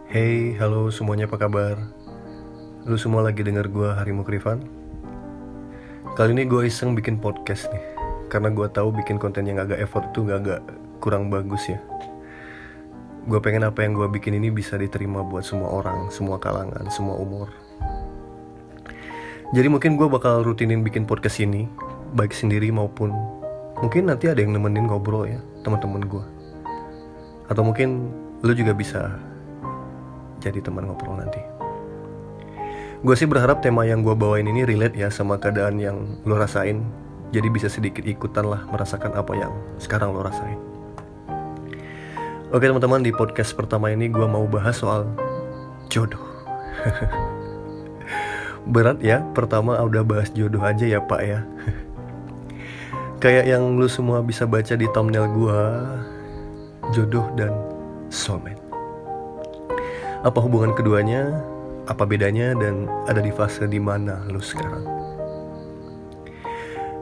Hey, halo semuanya, apa kabar? Lu semua lagi denger gue, Harimau Krifan. Kali ini gue iseng bikin podcast nih, karena gue tahu bikin konten yang agak effort tuh agak kurang bagus ya. Gue pengen apa yang gue bikin ini bisa diterima buat semua orang, semua kalangan, semua umur. Jadi mungkin gue bakal rutinin bikin podcast ini, baik sendiri maupun mungkin nanti ada yang nemenin ngobrol ya, teman-teman gue. Atau mungkin lu juga bisa jadi teman ngobrol nanti. Gue sih berharap tema yang gue bawain ini relate ya sama keadaan yang lo rasain. Jadi bisa sedikit ikutan lah merasakan apa yang sekarang lo rasain. Oke teman-teman, di podcast pertama ini gue mau bahas soal jodoh. Berat ya, pertama udah bahas jodoh aja ya pak ya. Kayak yang lo semua bisa baca di thumbnail gue, jodoh dan soulmate. Apa hubungan keduanya? Apa bedanya dan ada di fase di mana lo sekarang?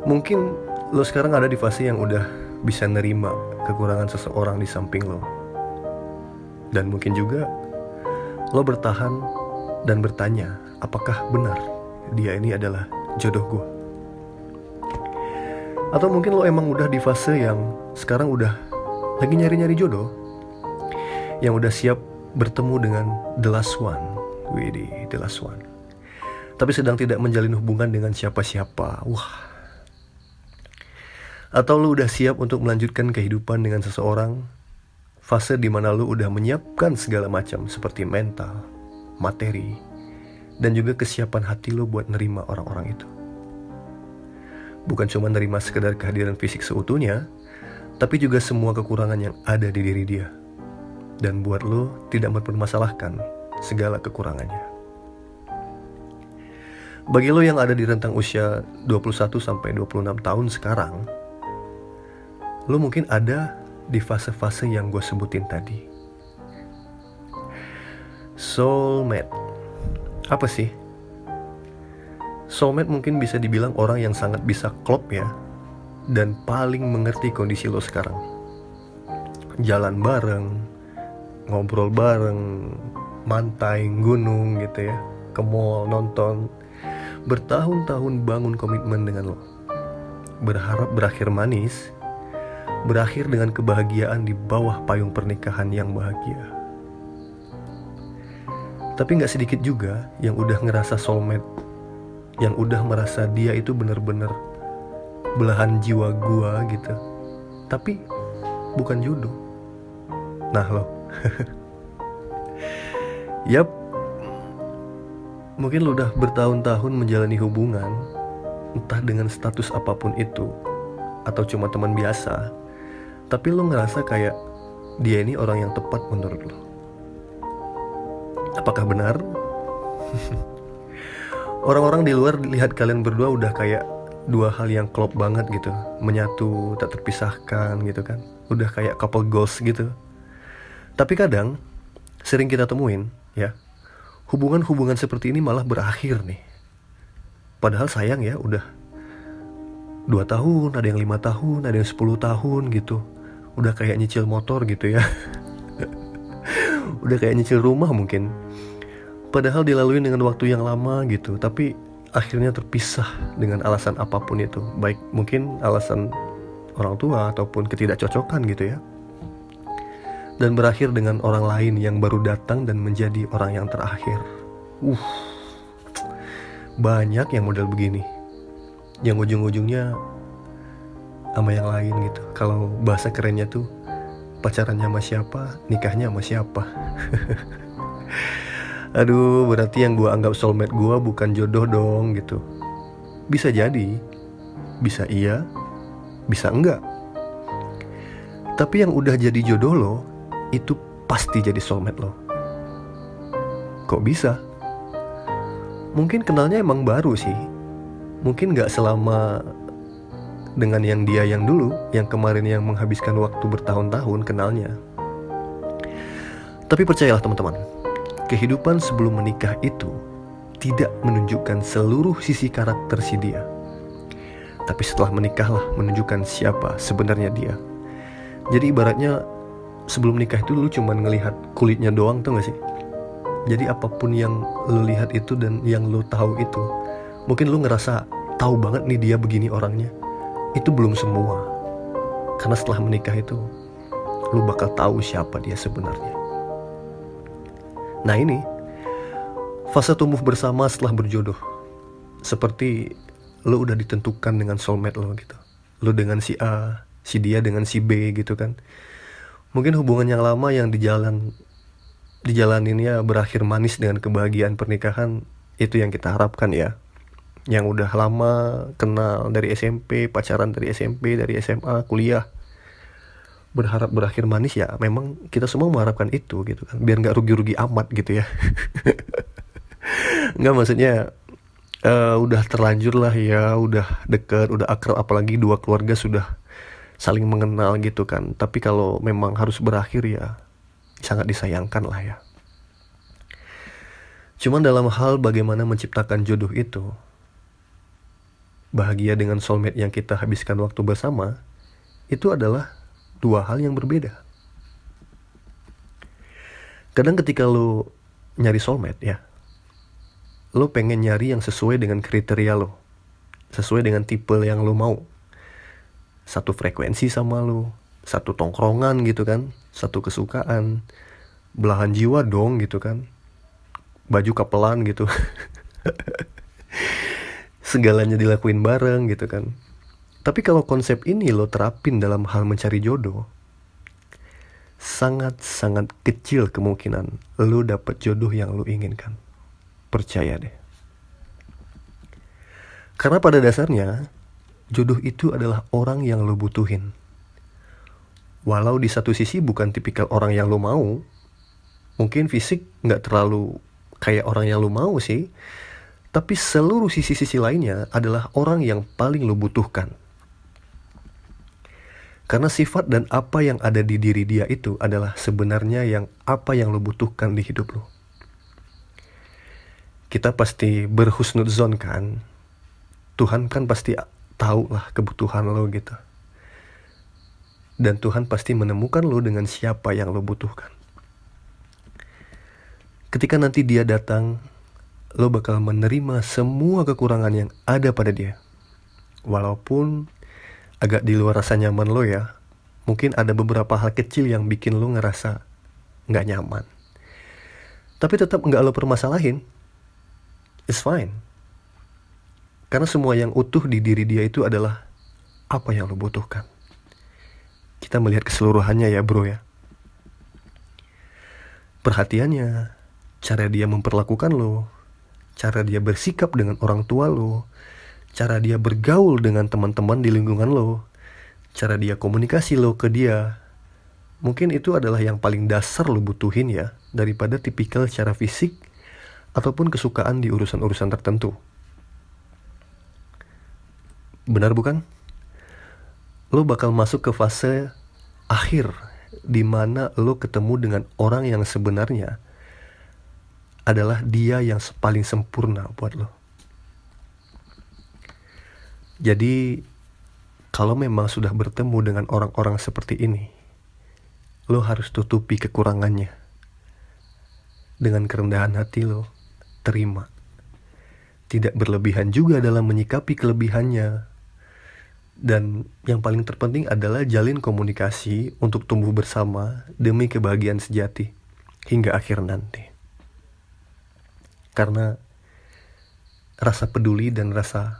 Mungkin lo sekarang ada di fase yang udah bisa nerima kekurangan seseorang di samping lo. Dan mungkin juga lo bertahan dan bertanya, apakah benar dia ini adalah jodoh gue? Atau mungkin lo emang udah di fase yang sekarang udah lagi nyari-nyari jodoh, yang udah siap bertemu dengan the last one. Widih, the last one. Tapi sedang tidak menjalin hubungan dengan siapa-siapa. Wah. Atau lu udah siap untuk melanjutkan kehidupan dengan seseorang, fase dimana lu udah menyiapkan segala macam seperti mental, materi, dan juga kesiapan hati lu buat nerima orang-orang itu. Bukan cuma nerima sekedar kehadiran fisik seutuhnya, tapi juga semua kekurangan yang ada di diri dia. Dan buat lo tidak mempermasalahkan segala kekurangannya. Bagi lo yang ada di rentang usia 21 sampai 26 tahun sekarang, lo mungkin ada di fase-fase yang gue sebutin tadi. Soulmate. Apa sih? Soulmate mungkin bisa dibilang orang yang sangat bisa klop ya, dan paling mengerti kondisi lo sekarang. Jalan bareng, ngobrol bareng, mantai, gunung gitu ya, ke mall, nonton, bertahun-tahun bangun komitmen dengan lo. Berharap berakhir manis, berakhir dengan kebahagiaan di bawah payung pernikahan yang bahagia. Tapi gak sedikit juga yang udah ngerasa soulmate, yang udah merasa dia itu bener-bener belahan jiwa gua gitu, tapi bukan jodoh. Nah lo. Yap, mungkin lo udah bertahun-tahun menjalani hubungan, entah dengan status apapun itu, atau cuma teman biasa, tapi lo ngerasa kayak dia ini orang yang tepat menurut lo. Apakah benar? Orang-orang di luar lihat kalian berdua udah kayak dua hal yang klop banget gitu, menyatu, tak terpisahkan gitu kan. Udah kayak couple goals gitu. Tapi kadang sering kita temuin ya, hubungan-hubungan seperti ini malah berakhir nih. Padahal sayang ya, udah 2 tahun, ada yang 5 tahun, ada yang 10 tahun gitu. Udah kayak nyicil motor gitu ya. Udah kayak nyicil rumah mungkin. Padahal dilalui dengan waktu yang lama gitu, tapi akhirnya terpisah dengan alasan apapun itu. Baik mungkin alasan orang tua ataupun ketidakcocokan gitu ya. Dan berakhir dengan orang lain yang baru datang dan menjadi orang yang terakhir. Banyak yang model begini, yang ujung-ujungnya sama yang lain gitu. Kalau bahasa kerennya tuh, pacarannya sama siapa, nikahnya sama siapa. Aduh, berarti yang gue anggap soulmate gue bukan jodoh dong gitu. Bisa jadi, bisa iya, bisa enggak. Tapi yang udah jadi jodoh lo, itu pasti jadi soulmate lo. Kok bisa? Mungkin kenalnya emang baru sih. Mungkin gak selama dengan yang dia yang dulu, yang kemarin yang menghabiskan waktu bertahun-tahun kenalnya. Tapi percayalah teman-teman, kehidupan sebelum menikah itu tidak menunjukkan seluruh sisi karakter si dia. Tapi setelah menikahlah menunjukkan siapa sebenarnya dia. Jadi ibaratnya sebelum nikah itu lu cuma ngelihat kulitnya doang, tau gak sih? Jadi apapun yang lo lihat itu dan yang lo tahu itu, mungkin lo ngerasa tahu banget nih dia begini orangnya. Itu belum semua. Karena setelah menikah itu, lo bakal tahu siapa dia sebenarnya. Nah ini, fase tumbuh bersama setelah berjodoh. Seperti lo udah ditentukan dengan soulmate lo gitu. Lo dengan si A, si dia dengan si B gitu kan. Mungkin hubungan yang lama yang dijalaninnya berakhir manis dengan kebahagiaan pernikahan, itu yang kita harapkan ya. Yang udah lama kenal dari SMP, pacaran dari SMP, dari SMA, kuliah, berharap berakhir manis ya. Memang kita semua mengharapkan itu gitu kan, biar nggak rugi-rugi amat gitu ya. Nggak, maksudnya udah terlanjur lah ya, udah deket, udah akrab, apalagi dua keluarga sudah saling mengenal gitu kan. Tapi kalau memang harus berakhir ya sangat disayangkan lah ya. Cuman dalam hal bagaimana menciptakan jodoh itu, bahagia dengan soulmate yang kita habiskan waktu bersama, itu adalah dua hal yang berbeda. Kadang ketika lo nyari soulmate ya, lo pengen nyari yang sesuai dengan kriteria lo, sesuai dengan tipe yang lo mau. Satu frekuensi sama lo, satu tongkrongan gitu kan, satu kesukaan, belahan jiwa dong gitu kan, baju kapelan gitu. Segalanya dilakuin bareng gitu kan. Tapi kalau konsep ini lo terapin dalam hal mencari jodoh, sangat-sangat kecil kemungkinan lo dapet jodoh yang lo inginkan. Percaya deh. Karena pada dasarnya jodoh itu adalah orang yang lo butuhin. Walau di satu sisi bukan tipikal orang yang lo mau, mungkin fisik gak terlalu kayak orang yang lo mau sih, tapi seluruh sisi-sisi lainnya adalah orang yang paling lo butuhkan. Karena sifat dan apa yang ada di diri dia itu adalah sebenarnya apa yang lo butuhkan di hidup lo. Kita pasti berhusnudzon kan. Tuhan kan pasti tahu lah kebutuhan lo gitu. Dan Tuhan pasti menemukan lo dengan siapa yang lo butuhkan. Ketika nanti dia datang, lo bakal menerima semua kekurangan yang ada pada dia. Walaupun agak di luar rasa nyaman lo ya. Mungkin ada beberapa hal kecil yang bikin lo ngerasa gak nyaman. Tapi tetap gak lo permasalahin. It's fine. Karena semua yang utuh di diri dia itu adalah apa yang lo butuhkan. Kita melihat keseluruhannya ya bro ya. Perhatiannya, cara dia memperlakukan lo, cara dia bersikap dengan orang tua lo, cara dia bergaul dengan teman-teman di lingkungan lo, cara dia komunikasi lo ke dia. Mungkin itu adalah yang paling dasar lo butuhin ya, daripada tipikal secara fisik ataupun kesukaan di urusan-urusan tertentu. Benar bukan? Lo bakal masuk ke fase akhir di mana lo ketemu dengan orang yang sebenarnya adalah dia yang paling sempurna buat lo. Jadi kalau memang sudah bertemu dengan orang-orang seperti ini, lo harus tutupi kekurangannya. Dengan kerendahan hati lo, terima. Tidak berlebihan juga dalam menyikapi kelebihannya. Dan yang paling terpenting adalah jalin komunikasi untuk tumbuh bersama demi kebahagiaan sejati hingga akhir nanti. Karena rasa peduli dan rasa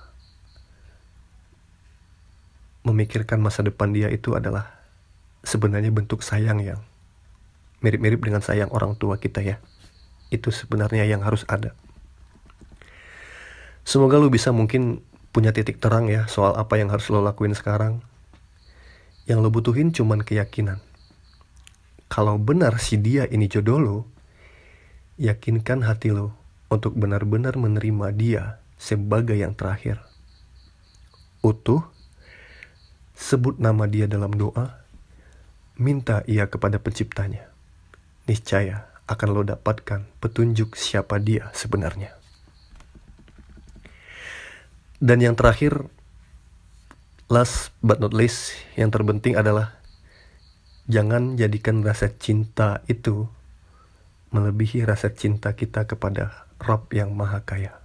memikirkan masa depan dia itu adalah sebenarnya bentuk sayang yang mirip-mirip dengan sayang orang tua kita ya. Itu sebenarnya yang harus ada. Semoga lu bisa mungkin punya titik terang ya soal apa yang harus lo lakuin sekarang. Yang lo butuhin cuman keyakinan. Kalau benar si dia ini jodoh lo, yakinkan hati lo untuk benar-benar menerima dia sebagai yang terakhir. Utuh, sebut nama dia dalam doa, minta ia kepada penciptanya. Niscaya akan lo dapatkan petunjuk siapa dia sebenarnya. Dan yang terakhir, last but not least, yang terpenting adalah jangan jadikan rasa cinta itu melebihi rasa cinta kita kepada Rob yang Maha Kaya.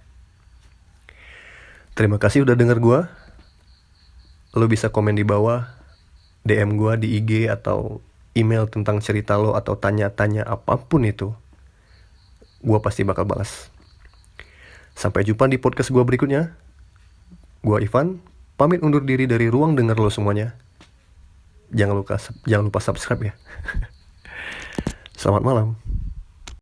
Terima kasih udah denger gue. Lo bisa komen di bawah, DM gue di IG atau email tentang cerita lo atau tanya-tanya apapun itu. Gue pasti bakal balas. Sampai jumpa di podcast gue berikutnya. Gue Ivan, pamit undur diri dari ruang denger lo semuanya. Jangan lupa subscribe ya. Selamat malam.